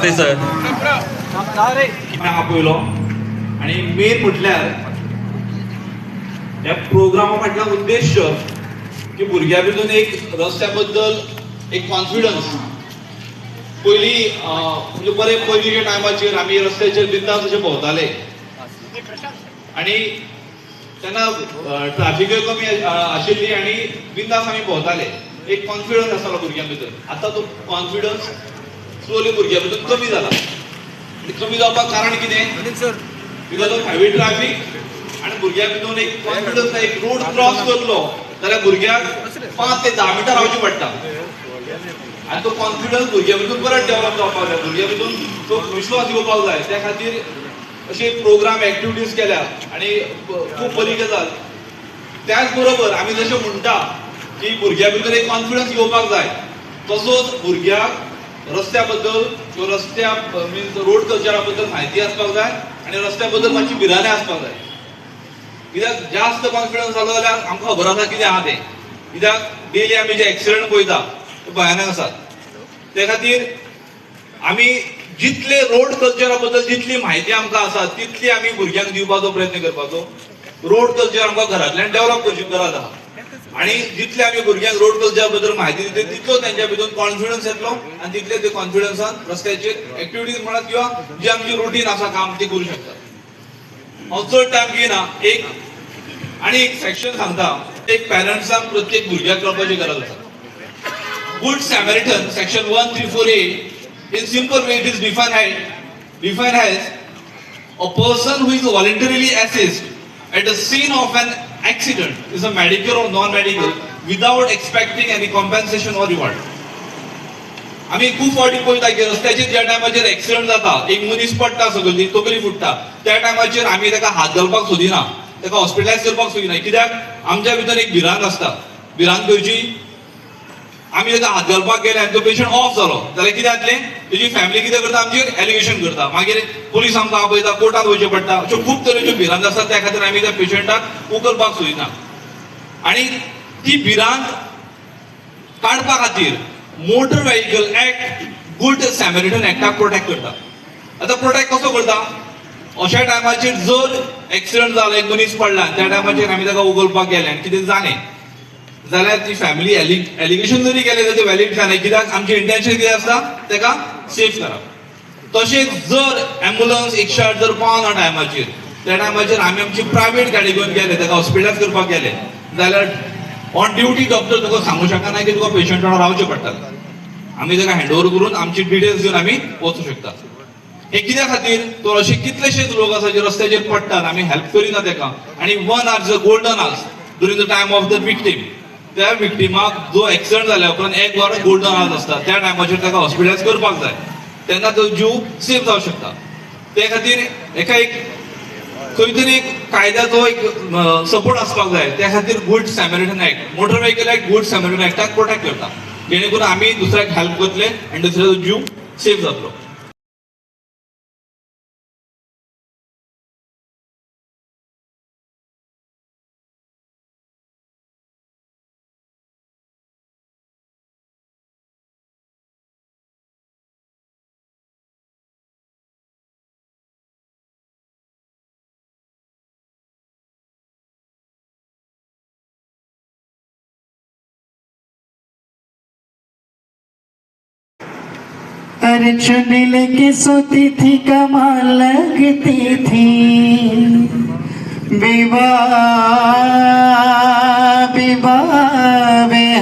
आपले सर आपयलो आणि मेन म्हटल्यार ह्या प्रोग्रामा फाटलो उद्देश की भुरग्यां भितर एक रस्त्या बद्दल एक कॉन्फिडन्स पयलीं म्हणजे बरे पयलींच्या टायमाचेर आमी रस्त्याचेर बिंदास अशे भोंवताले आणि तेन्ना ट्रॅफिकय कमी आशिल्ली आणि बिंदास आमी भोंवताले एक कॉन्फिडन्स आसतालो भुरग्यां भितर आतां तो कॉन्फिडन्स स्लोली भुरग्यां भितर कमी जाला कमी जावपाक कारण कितें बिकॉज ऑफ हेवी ट्रॅफिक आणि भुरग्यां भितर एक कॉन्फिडन्स एक रोड क्रॉस करलो जाल्यार भुरग्याक 5 ते 10 मिनटां रावचें पडटा आणि तो कॉन्फिडन्स भुरग्यां भितर परत डेव्हलप जावपाक जाय भुरग्यां भितर तो विश्वास येवपाक जाय त्या खातीर अशे प्रोग्राम एक्टिविटीज केल्या आणि खूब बरी गजाल त्याच बरोबर आमी जशें म्हणटा की भुरग्यां भितर एक कॉन्फिडन्स येवपाक जाय तसोच भुरग्याक रस्त्या बद्दल किंवा रस्त्या मीन्स रोड कल्चरा बद्दल म्हायती आसपाक जाय आणि रस्त्या बद्दल मातशी भिरांत आसपाक जाय कित्याक जास्त कॉन्फिडन्स जालो जाल्यार आमकां खबर आसा कितें आहा तें कित्याक डेली आमी जे एक्सिडंट पळयता ते भयानक आसात त्या खातीर आमी जितले रोड कल्चरा बद्दल जितली म्हायती आमकां आसा तितली आमी भुरग्यांक दिवपाचो प्रयत्न करपाचो रोड कल्चर आमकां घरांतल्यान डेव्हलप करची गरज आहा आणि जितले आमी भुरग्यांक रोड कल्चर बद्दल म्हायती दितले तितलो तेंच्या भितर कॉन्फिडन्स येतलो आणि तितले ते कॉन्फिडन्सान रस्त्याचेर एक्टिविटीज म्हणत किंवा जी आमची रुटीन आसा काम ती करूं शकतात हांव चड टायम घेयना एक सेक्शन सांगता एक पॅरंट्सांक प्रत्येक भुरग्याक कळपाची गरज आसा good Samaritan section 134A in simple way it is defined as a person who is voluntarily assist at the scene of an accident is a medical or non-medical without expecting any compensation or reward. आम्ही खूप फावटी पळयता की रस्त्याचेर ज्या टायमाचेर accident जाता एक मनीस पडटा सकयल तकली फुटता त्या टायमाचेर आमी ताका हात घालपाक सोदिना ताका हॉस्पिटलायज करपाक सोदिना कित्याक आमच्या भितर एक भिरांत आसता भिरांत खंयची आमी ताका हात घालपाक गेले आनी तो पेशंट ऑफ जालो जाल्यार कितें जातलें तेजी फॅमिली कितें करता आमचेर एलिगेशन करता मागीर पुलीस आमकां आपयता कोर्टांत वयचें पडटा अश्यो खूब तरेच्यो भिरांत आसता त्या खातीर आमी त्या पेशंटाक उखलपाक सोदिना आनी ती भिरांत काडपा खातीर motor vehicle act good Samaritan एक्टाक प्रोटेक्ट करता आतां प्रोटेक्ट कसो करता अशा टायमाचेर जर एक्सिडंट जालो एक मनीस पडला त्या टायमाचेर आमी ताका उखलपाक गेले आनी कितें जालें जाल्यार ती फॅमिली एलिगेशन जरी केलें जाल्यार तें वॅलिड जालें कित्याक आमचें इंटेन्शन कितें आसता ताका सेफ करप तशेंच जर एम्ब्युलन्स 108 जर पावना टायमाचेर त्या टायमाचेर आमी आमची प्रायवेट गाडी घेवन गेले ताका हॉस्पिटलायज करपाक गेले जाल्यार ऑन ड्युटी डॉक्टर तुका सांगूं शकना की तुका पेशंट वांगडा रावचें पडटलें आमी ताका हँड ओवर करून आमची डिटेल्स घेवन आमी वचूं शकता हे कित्या खातीर तर अशे कितलेशेच लोक आसा जे रस्त्याचेर पडटात आमी हेल्प करिना ताका आनी 1 hour is a golden hours during the time of the victim त्या विक्टिमाक जो एक्सिडंट जाल्या उपरांत 1 वर गोल्डन आवर्स आसता त्या टायमाचेर ताका हॉस्पिटलायज करपाक जाय तेन्ना तो जीव सेफ जावंक शकता त्या खातीर एका एक खंय तरी एक कायद्याचो एक सपोर्ट आसपाक जाय त्या खातीर good Samaritan act motor vehicle act good Samaritan एक्टाक प्रोटेक्ट करता जेणे करून आमी दुसऱ्याक हेल्प करतले आनी दुसऱ्याचो जीव सेफ जातलो अरे चुनिल की सोती थी कमाल लगती थी विवाह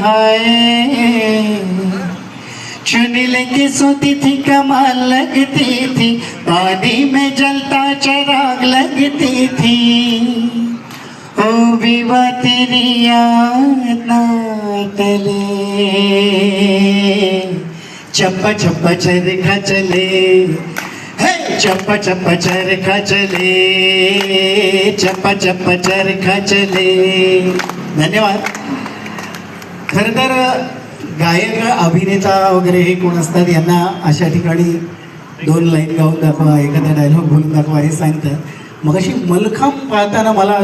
हाय चुनिल की सोती थी कमाल लगती थी पानी में जलता चिराग लगती थी ओ विवाह तेरी याद ना टले चप्पा चप्पा चरखा चले हे चप्पा चप्पा चरखा चले चप्पा चप्पा चरखा चले धन्यवाद खरं तर गायक अभिनेता वगैरे हे कोण असतात यांना अशा ठिकाणी 2 लाईन गाऊन दाखवा एखादा डायलॉग बोलून दाखवा हे सांगतात मग अशी मलखांब पाहताना मला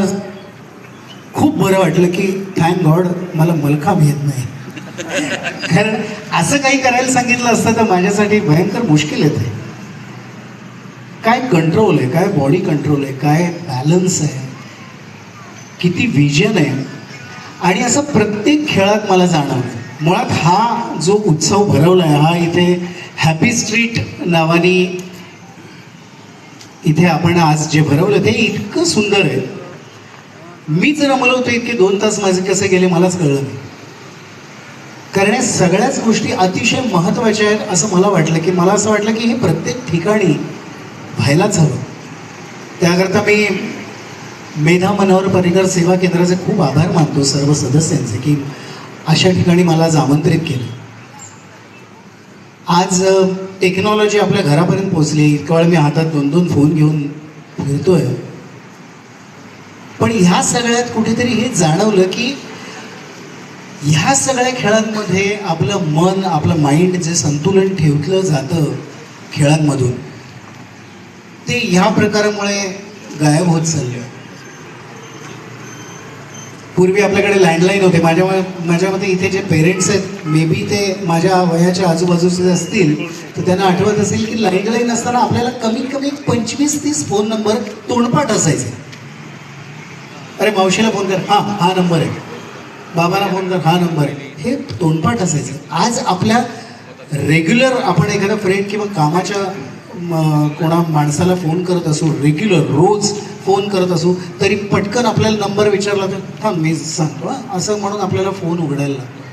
खूप बरं वाटलं की थँक गॉड मला मलखांब येत नाही कारण असं काही करायला सांगितलं असतं तर माझ्यासाठी भयंकर मुश्किल येते काय कंट्रोल आहे, काय बॉडी कंट्रोल आहे, काय बॅलन्स आहे, किती विजन आहे. आणि असं प्रत्येक खेळात मला जाणवलं. मुळात हा जो उत्सव भरवला आहे, हा इथे हॅपी स्ट्रीट नावाने इथे आपण आज जे भरवलं ते इतकं सुंदर आहे. मीच रमलो होतो इतके 2 तास माझे कसे गेले मलाच कळलं नाही. कारण या सगळ्याच गोष्टी अतिशय महत्त्वाच्या आहेत असं मला वाटलं, की मला असं वाटलं की हे प्रत्येक ठिकाणी व्हायलाच हवं. त्याकरता मी मेधा मनोहर पर्रिकर सेवा केंद्राचे खूप आभार मानतो सर्व सदस्यांचे, की अशा ठिकाणी मला आज आमंत्रित केलं. आज टेक्नॉलॉजी आपल्या घरापर्यंत पोहोचली. इतका वेळ मी हातात 2-2 फोन घेऊन फिरतोय. पण ह्या सगळ्यात कुठेतरी हे जाणवलं की ह्या सगळ्या खेळांमध्ये आपलं मन, आपलं माइंड जे संतुलन ठेवलं जातं खेळांमधून, ते ह्या प्रकारामुळे गायब होत चाललं. पूर्वी आपल्याकडे लँडलाईन होते. माझ्या मते इथे जे पेरेंट्स आहेत, मे बी ते माझ्या वयाच्या आजूबाजूचे असतील तर त्यांना आठवत असेल की लँडलाईन असताना आपल्याला कमीत कमी 25-30 फोन नंबर तोंडपाठ असायचे. अरे मावशीला फोन कर, हा नंबर आहे. बाबाला फोन कर, हा नंबर आहे. हे तोंडपाठ असायचं. आज आपल्या रेग्युलर आपण एखादा फ्रेंड किंवा कामाच्या कोणा माणसाला फोन करत असू, रेग्युलर रोज फोन करत असू, तरी पटकन आपल्याला नंबर विचारला तर थांब मी सांगतो असं म्हणून आपल्याला फोन उघडायला लागतो.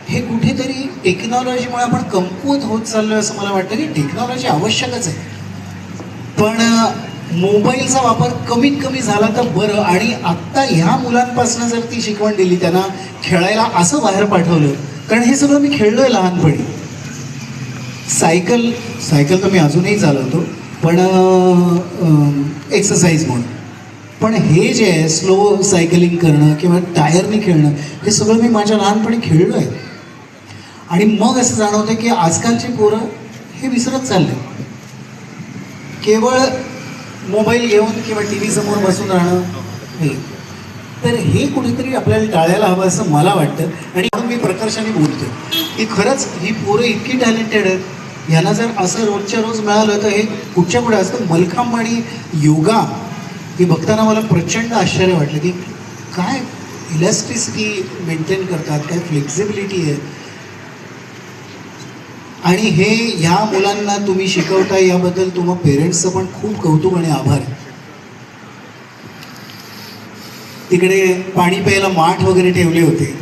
हे कुठेतरी टेक्नॉलॉजीमुळे आपण कमकुवत होत चाललोय असं मला वाटतं. की टेक्नॉलॉजी आवश्यकच आहे, पण मोबाईलचा वापर कमीत कमी झाला तर बरं. आणि आत्ता ह्या मुलांपासून जर ती शिकवण दिली, त्यांना खेळायला असं बाहेर पाठवलं, कारण हे सगळं मी खेळलोय लहानपणी. सायकल तर मी अजूनही चालवतो, पण एक्सरसाइज म्हणून. पण हे जे आहे स्लो सायकलिंग करणं किंवा टायरने खेळणं, हे सगळं मी माझ्या लहानपणी खेळलो आहे. आणि मग असं जाणवतं की आजकालची पोरं हे विसरत चालले. केवळ मोबाईल घेऊन किंवा टी व्ही समोर बसून राहणं हे. तर हे कुठेतरी आपल्याला टाळायला हवं असं मला वाटतं. आणि म्हणून मी प्रकर्षाने बोलतो की खरंच ही पोरं इतकी टॅलेंटेड आहेत. यांना जर असं रोजच्या रोज मिळालं तर हे कुठच्या पुढे असतं. मलखांब आणि योगा हे बघताना मला प्रचंड आश्चर्य वाटलं की काय इलॅस्टिसिटी मेंटेन करतात, काय फ्लेक्झिबिलिटी आहे. आणि हे ह्या मुलांना तुम्ही शिकवताय याबद्दल तुम्हा पेरेंट्सचं पण खूप कौतुक आणि आभार. तिकडे पाणी प्यायला माठ वगैरे ठेवले होते.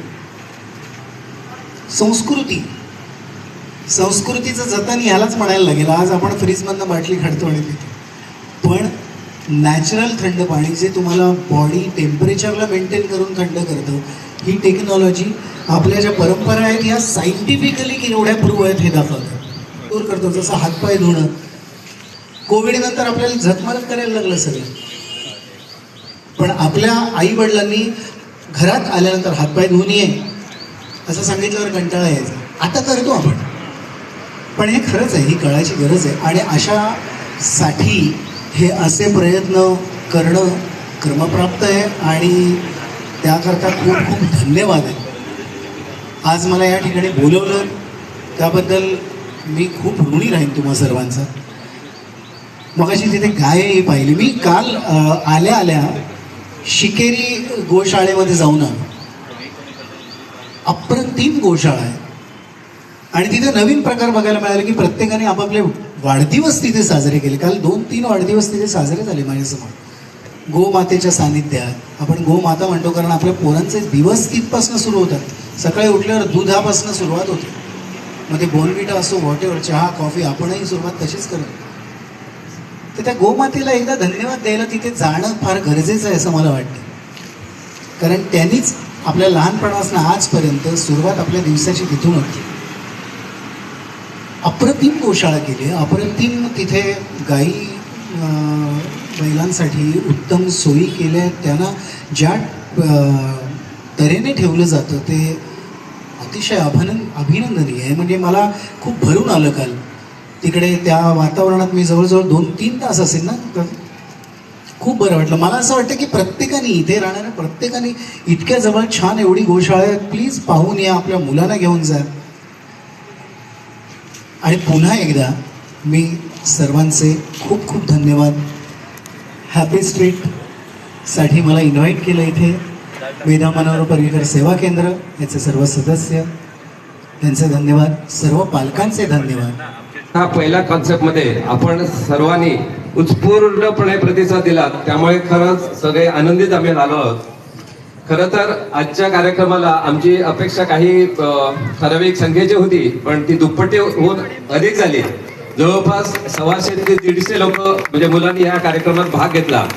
संस्कृतीचं जतन ह्यालाच म्हणायला लागेल. आज आपण फ्रीजमधनं बाटली काढतो आणि पितो, पण नॅचरल थंड पाणी जे तुम्हाला बॉडी टेम्परेचरला मेंटेन करून थंड करतं, ही टेक्नॉलॉजी आपल्या ज्या परंपरा आहेत ह्या सायंटिफिकली केवढ्या प्रूव्ह आहेत हे दाखवतं. दूर करतो. जसं हातपाय धुणं, कोविडनंतर आपल्याला झकमारक करायला लागलं सगळं. पण आपल्या आईवडिलांनी घरात आल्यानंतर हातपाय धुवून ये असं सांगितल्यावर कंटाळा यायचा. आता करतो आपण, पण हे खरंच आहे, ही कळायची गरज आहे. आणि अशासाठी हे असे प्रयत्न करणं क्रमप्राप्त आहे आणि त्याकरता खूप खूप धन्यवाद आहे. आज मला या ठिकाणी बोलवलं त्याबद्दल मी खूप ऋणी राहीन तुम्हा सर्वांचा. मगाशी तिथे गायही पाहिली मी. काल आल्या शिकेरी गोशाळेमध्ये जाऊन आलो. अप्रतिम गोशाळा आहे. आणि तिथे नवीन प्रकार बघायला मिळाले की प्रत्येकाने आपापले वाढदिवस तिथे साजरे केले. काल 2-3 वाढदिवस तिथे साजरे झाले माझ्यासमोर. गोमातेच्या सानिध्यात. आपण गोमाता म्हणतो कारण आपल्या पोरांचे दिवस तिथपासून सुरू होतात. सकाळी उठल्यावर दुधापासून सुरुवात होते. मग ते बोर्नव्हिटा असो, व्हॉटेवर, चहा कॉफी, आपणही सुरुवात तशीच करतो. तर त्या गोमातेला एकदा धन्यवाद द्यायला तिथे जाणं फार गरजेचं आहे असं मला वाटतं. कारण त्यांनीच आपल्या लहानपणापासून आजपर्यंत सुरुवात आपल्या दिवसाची तिथून होती. अप्रतिम गोशाळा केली. अप्रतिम तिथे गाई बैलांसाठी उत्तम सोयी केल्या. त्यांना ज्या तऱ्हेने ठेवलं जातं ते अतिशय अभिनंदनीय आहे. म्हणजे मला खूप भरून आलं काल तिकडे त्या वातावरणात. मी जवळजवळ 2-3 तास असेल ना, तर खूप बरं वाटलं. मला असं वाटतं की प्रत्येकाने, इथे राहणाऱ्या प्रत्येकाने इतक्या जवळ छान एवढी गोशाळा आहे, प्लीज पाहून या, आपल्या मुलांना घेऊन जा. आणि पुन्हा एकदा मी सर्वांचे खूप खूप धन्यवाद. हॅपी स्ट्रीटसाठी मला इन्व्हाइट केलं इथे. वेदा मनोहर पर्रिकर सेवा केंद्र याचे सर्व सदस्य त्यांचे धन्यवाद. सर्व पालकांचे धन्यवाद. हा पहिल्या कॉन्सेप्टमध्ये आपण सर्वांनी उत्स्फूर्तपणे प्रतिसाद दिला, त्यामुळे खरंच सगळे आनंदित आम्ही झालो आहोत. खरं तर आजच्या कार्यक्रमाला आमची अपेक्षा काही ठराविक संख्येची होती, पण ती दुप्पटी होऊन अधिक झाली. जवळपास 125 ते 150 लोक म्हणजे मुलांनी या कार्यक्रमात भाग घेतला.